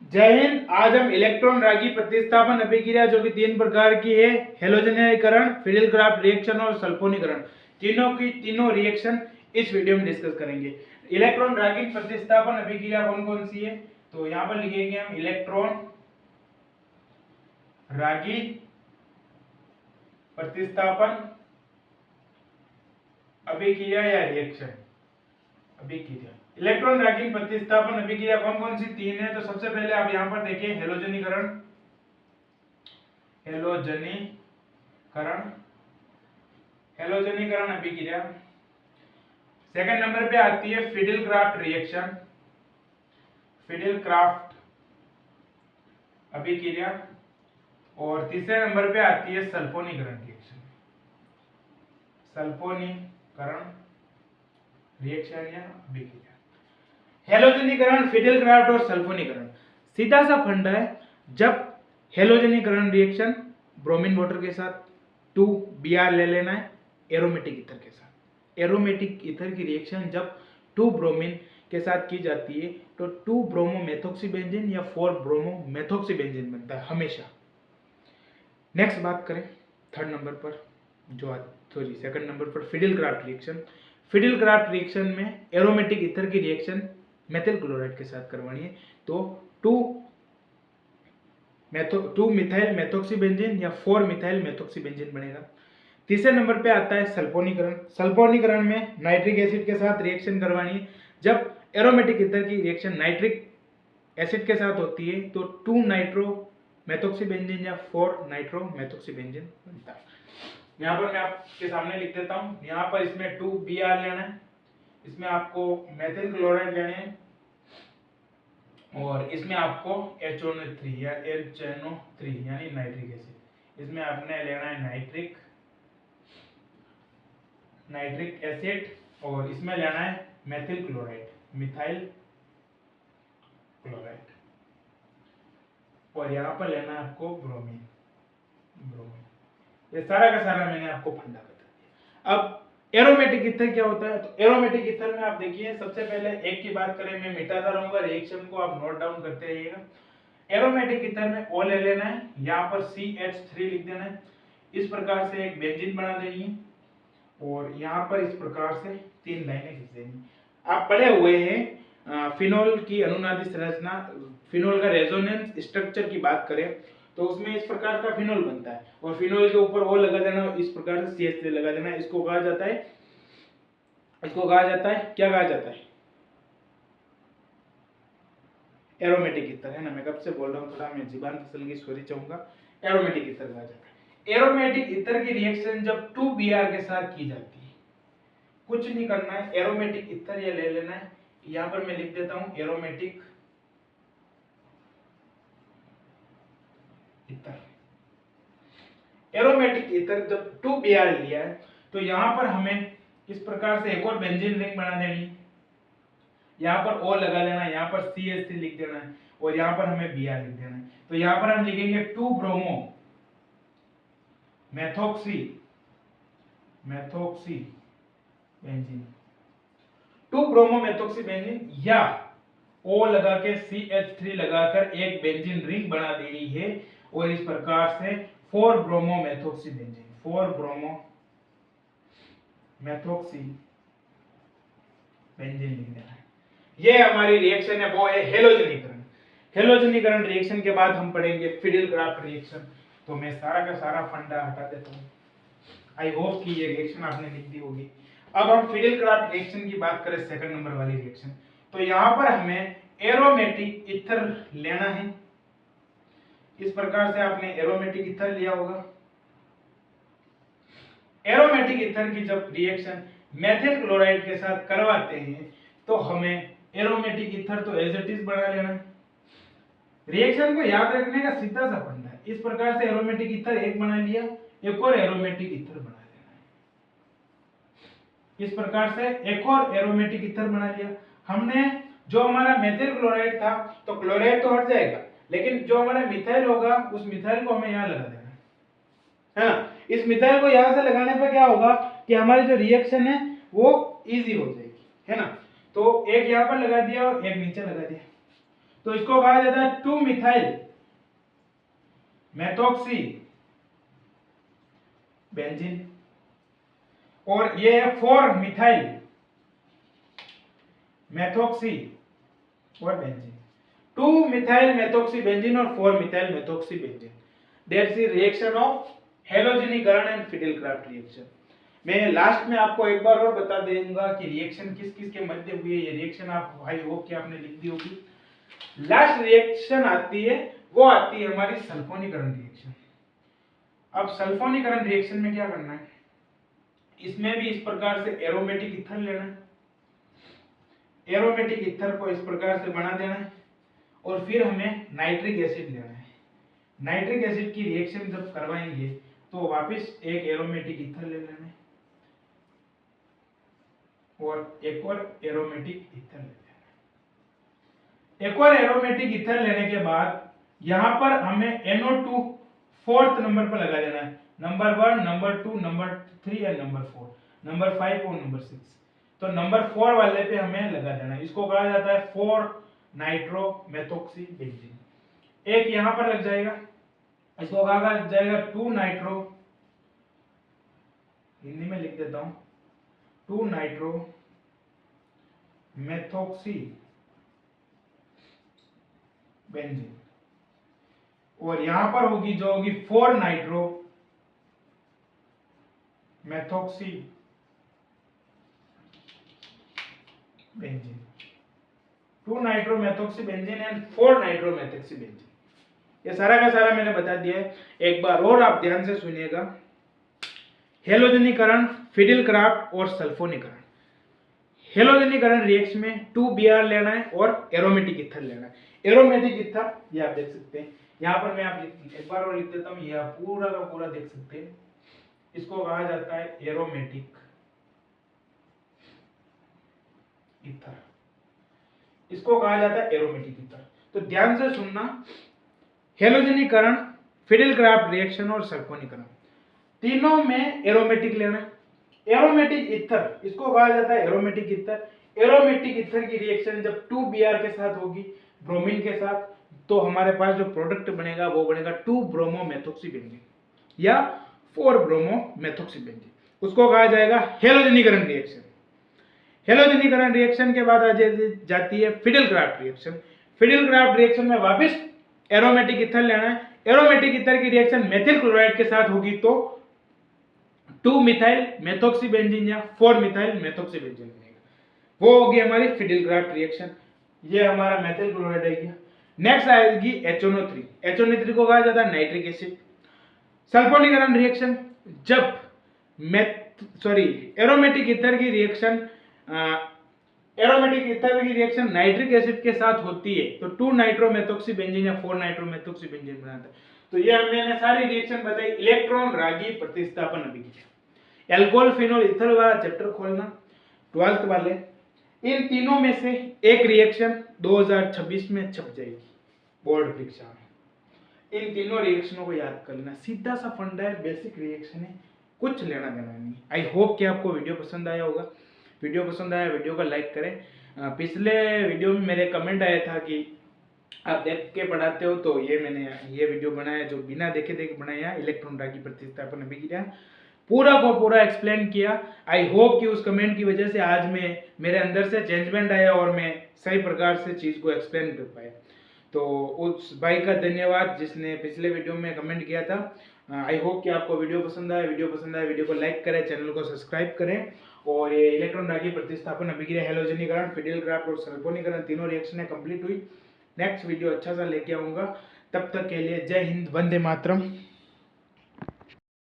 जय हिंद। आज हम इलेक्ट्रॉन रागी प्रतिस्थापन अभिक्रिया जो कि 3 प्रकार की है, हेलोजनीकरण, फिडेलक्राफ्ट रिएक्शन और सल्फोनीकरण, तीनों की तीनों रिएक्शन इस वीडियो में डिस्कस करेंगे। इलेक्ट्रॉन रागी प्रतिस्थापन अभिक्रिया कौन कौन सी है, तो यहाँ पर लिखेंगे हम इलेक्ट्रॉन रागी प्रतिस्थापन अभिक्रिया या रिएक्शन अभिक्रिया। इलेक्ट्रॉन रागी प्रतिस्थापन अभिक्रिया कौन कौन सी तीन है, तो सबसे पहले आप यहां पर देखिए हेलोजनीकरण, हेलोजनीकरण, हेलोजनीकरण अभिक्रिया। सेकंड नंबर पे आती है फिडेलक्राफ्ट रिएक्शन, फिडेलक्राफ्ट अभिक्रिया। और तीसरे नंबर पे आती है सल्फोनीकरण रिएक्शन, सल्फोनीकरण रिएक्शन या अभिक्रिया। हेलोजनीकरण, फिडेलक्राफ्ट और सल्फोनीकरण सीधा सा फंडा है। जब हेलोजनीकरण रिएक्शन ब्रोमीन वाटर के साथ 2Br ले लेना है एरोमेटिक ईथर के साथ। एरोमेटिक ईथर की रिएक्शन जब 2 ब्रोमीन के साथ की जाती है तो 2 ब्रोमो मेथोक्सी बेंजीन या 4 ब्रोमो मेथोक्सी बेंजीन बनता है हमेशा। नेक्स्ट बात करें थर्ड नंबर पर, सेकंड नंबर पर फिडेलक्राफ्ट रिएक्शन। फिडेलक्राफ्ट रिएक्शन में एरोमेटिक ईथर की रिएक्शन मेथिल क्लोराइड के साथ करवानी है तो 2 मिथाइल मेथोक्सी बेंजीन या 4 मिथाइल मेथोक्सी बेंजीन बनेगा। तीसरे नंबर पे आता है सल्फोनीकरण। सल्फोनीकरण में नाइट्रिक एसिड के साथ रिएक्शन करवानी है। जब एरोमेटिक ईथर की रिएक्शन नाइट्रिक एसिड के साथ होती है तो 2 नाइट्रो मेथोक्सी बेंजीन या 4 नाइट्रो मेथोक्सी बेंजीन बनता है। यहाँ पर मैं आपके सामने लिख देता हूँ। यहाँ पर इसमें 2Br लेना है, इसमें आपको मेथिल क्लोराइड लेने हैं और इसमें आपको HNO3 या HNO3 यानी नाइट्रिक एसिड, इसमें आपने लेना है नाइट्रिक एसिड और इसमें लेना है मेथिल क्लोराइड, मिथाइल क्लोराइड और यहाँ पर लेना है आपको ब्रोमीन। ये सारा का सारा मैंने आपको फंडा बता दिया। अब एरोमेटिक ईथर क्या होता है, तो एरोमेटिक ईथर में आप देखिए सबसे पहले एक की बात करें, मैं मिटाता रहूंगा, रिएक्शन को आप नोट डाउन करते रहिएगा। एरोमेटिक ईथर में O ले लेना है, यहाँ पर CH3 लिख देना है, इस प्रकार से एक बेंजीन बना देनी है और यहाँ पर इस प्रकार से 3 लाइनें खींच देनी। आप पढ़े हुए हैं फिनोल की अनुनादी संरचना, फिनोल का रेजोनेंस स्ट्रक्चर की बात करें तो उसमें इस प्रकार का फिनोल बनता है और फिनोल के ऊपर O लगा देना और इस प्रकार से CH3 लगा देना। इसको कहा जाता है क्या कहा जाता है, एरोमेटिक ईथर, है ना। मैं कब से बोल रहा हूँ, थोड़ा मैं जुबान फिसल गई, सॉरी चाहूंगा। एरोमेटिक ईथर कहा जाता है। एरोमेटिक ईथर की रिएक्शन जब 2Br के साथ की जाती है, कुछ नहीं करना है, एरोमेटिक ईथर ये ले लेना है। यहाँ पर मैं लिख देता हूँ एरोमेटिक ईथर। एरोमेटिक ईथर जब 2Br लिया है तो यहाँ पर हमें इस प्रकार से एक और बेंजीन रिंग बना देनी है। यहाँ पर O लगा देना, यहाँ पर CH3 लिख देना है और यहाँ पर हमें Br लिख देना है। तो यहाँ पर हम लिखेंगे 2 bromo methoxy benzene, 2 bromo methoxy benzene या O लगा के CH3 लगाकर एक बेंजीन रिंग बना देनी है और इस प्रकार से 4 bromo methoxy benzene, 4 bromo methoxy benzene लिख देना है। ये हमारी रिएक्शन है, वो है हेलोजनीकरण। हेलोजनीकरण रिएक्शन के बाद हम पढ़ेंगे फिडेलक्राफ्ट रिएक्शन। तो मैं सारा का सारा फंडा हटा देता हूँ। आई होप कि ये रिएक्शन आपने लिख दी होगी। अब हम फिडेलक्राफ्ट रिएक्शन की बात करें, सेकंड नंबर वाली रिएक्शन, तो यहाँ पर हमें एरोमेटिक ईथर लेना है। इस प्रकार से आपने एरोमेटिक ईथर लिया होगा। एरोमेटिक ईथर की जब रिएक्शन मेथिल क्लोराइड के साथ करवाते हैं तो हमें एरोमेटिक ईथर तो एज इट इज बना लेना है। रिएक्शन को याद रखने का सीधा सा फंडा है। इस प्रकार से एरोमेटिक ईथर एक बना लिया, एक और एरोमेटिक ईथर बना लेना है। इस प्रकार से एक और एरोमेटिक ईथर बना लिया हमने। जो हमारा मेथिल क्लोराइड था तो क्लोराइड तो हट जाएगा, लेकिन जो हमारा मिथाइल होगा उस मिथाइल को हमें यहाँ लगा देना है ना। इस मिथाइल को यहाँ से लगाने पर क्या होगा कि हमारी जो रिएक्शन है वो इजी हो जाएगी, है ना। तो एक यहाँ पर लगा दिया और एक नीचे लगा दिया। तो इसको कहा जाता है 2 मिथाइल मेथॉक्सी बेंजीन, और ये है 4 मिथाइल मेथॉक्सी और बेंजीन। 2 मिथाइल मेथॉक्सी बेंजीन और 4 methyl methoxy benzene, that's the reaction of हेलोजनीकरण एंड फिडेल-क्राफ्ट रिएक्शन। मैं लास्ट में आपको एक बार और बता दूंगा कि रिएक्शन किस किस के मध्य हुई है। ये रिएक्शन आप आई होप कि आपने लिख दी होगी। लास्ट रिएक्शन आती है, वो आती है हमारी सल्फोनीकरण रिएक्शन। अब सल्फोनीकरण रिएक्शन में क्या करना है, इसमें भी इस प्रकार से एरोमेटिक ईथर लेना है, एरोमेटिक ईथर को इस प्रकार से बना देना है, और फिर हमें नाइट्रिक एसिड लेना है। नाइट्रिक एसिड की रिएक्शन जब करवाएंगे तो वापस एक एरोमेटिक ईथर ले लेना है और एक और एरोमेटिक ईथर ले लेना है। एक और एरोमेटिक ईथर लेने के बाद यहां पर हमें NO2 4th नंबर पर लगा देना है। Number 1, number 2, number 3 and number 4, number 5 और नंबर 6। तो नंबर 4 वाले पे हमें लगा देना है। इसको कहा जाता है 4 नाइट्रो मेथॉक्सी बेंजीन। एक यहां पर लग जाएगा, इसको कहा जाएगा 2 नाइट्रो, हिंदी में लिख देता हूं 2 नाइट्रो मेथॉक्सी बेंजीन, और यहां पर होगी जो होगी 4 nitro methoxy benzene. 2 nitro methoxy benzene and 4 nitro methoxy benzene. ये सारा का सारा मैंने बता दिया है। एक बार और आप ध्यान से सुनिएगा। हेलोजनीकरण, फिडेल-क्राफ्ट और सल्फोनीकरण। हेलोजनीकरण रिएक्शन में 2 Br लेना है और एरोमेटिक ईथर लेना है। एरोमेटिक ईथर ये आप देख सकते हैं, यहाँ पर मैं आप एक बार और लिख देता हूँ, ये आप पूरा का पूरा देख सकते हैं। इसको कहा जाता है एरोमेटिक ईथर, इसको कहा जाता है एरोमेटिक ईथर। तो ध्यान से सुनना, हेलोजनीकरण, फिडेल-क्राफ्ट रिएक्शन और सल्फोनीकरण, तीनों में एरोमेटिक लेना है। एरोमेटिक ईथर, इसको कहा जाता है एरोमेटिक ईथर। एरोमेटिक ईथर की रिएक्शन जब 2 Br के साथ होगी, ब्रोमीन के साथ, तो हमारे पास जो प्रोडक्ट बनेगा वो बनेगा 2 ब्रोमो मेथॉक्सी बेंजीन या 4 ब्रोमो मेथॉक्सी बेंजीन। उसको कहा जाएगा हेलोजनीकरण रिएक्शन। हेलोजनीकरण रिएक्शन के बाद आ जाती है फिडेल-क्राफ्ट रिएक्शन। फिडेल-क्राफ्ट रिएक्शन में वापस एरोमेटिक ईथर लेना है। एरोमेटिक ईथर की रिएक्शन मेथिल क्लोराइड के साथ होगी तो 2 मिथाइल मेथॉक्सी बेंजीन या 4 मिथाइल मेथॉक्सी बेंजीन बनेगा, वो होगी हमारी फिडेल-क्राफ्ट रिएक्शन। ये हमारा मेथिल क्लोराइड है गया। नेक्स्ट आएगी HNO3। HNO3 को कहा जाता है नाइट्रिक एसिड। सल्फोनीकरण रिएक्शन, जब एरोमेटिक ईथर की रिएक्शन नाइट्रिक एसिड के साथ होती है तो 2 नाइट्रो मेथॉक्सी बेंजीन या 4 नाइट्रो मेथॉक्सी बेंजीन बनाता है। तो ये मैंने सारी रिएक्शन बताई। इलेक्ट्रॉन रागी प्रतिस्थापन अभिक्रिया, एल्कोहल फिनोल ईथर वाला चैप्टर खोलना 12th वाले। इन तीनों में से एक रिएक्शन 2026 में छप जाएगी बोर्ड परीक्षा में। इन तीनों रिएक्शनों को याद कर लेना, सीधा सा फंडा है, बेसिक रिएक्शन है, कुछ लेना देना नहीं। आई होप कि आपको वीडियो पसंद आया होगा। वीडियो पसंद आया वीडियो को लाइक करें। पिछले वीडियो में मेरे कमेंट आया था कि आप देख के पढ़ाते हो, तो ये मैंने ये वीडियो बनाया जो बिना देखे बनाया, इलेक्ट्रॉन रागी प्रतिस्थापन अभिक्रिया, पूरा को पूरा एक्सप्लेन किया। आई होप कि उस कमेंट की वजह से आज मेरे अंदर से चेंजमेंट आया और मैं सही प्रकार से चीज़ को एक्सप्लेन कर पाया। तो उस भाई का धन्यवाद जिसने पिछले वीडियो में कमेंट किया था। आई होप कि आपको वीडियो पसंद आया। वीडियो को लाइक करें, चैनल को सब्सक्राइब करें। और ये इलेक्ट्रॉन रागी प्रतिस्थापन अभिक्रिया, हेलोजनीकरण, फिडेल-क्राफ्ट और सल्फोनीकरण तीनों रिएक्शनें कंप्लीट हुई। नेक्स्ट वीडियो अच्छा सा लेके आऊँगा। तब तक के लिए जय हिंद, वंदे मातरम।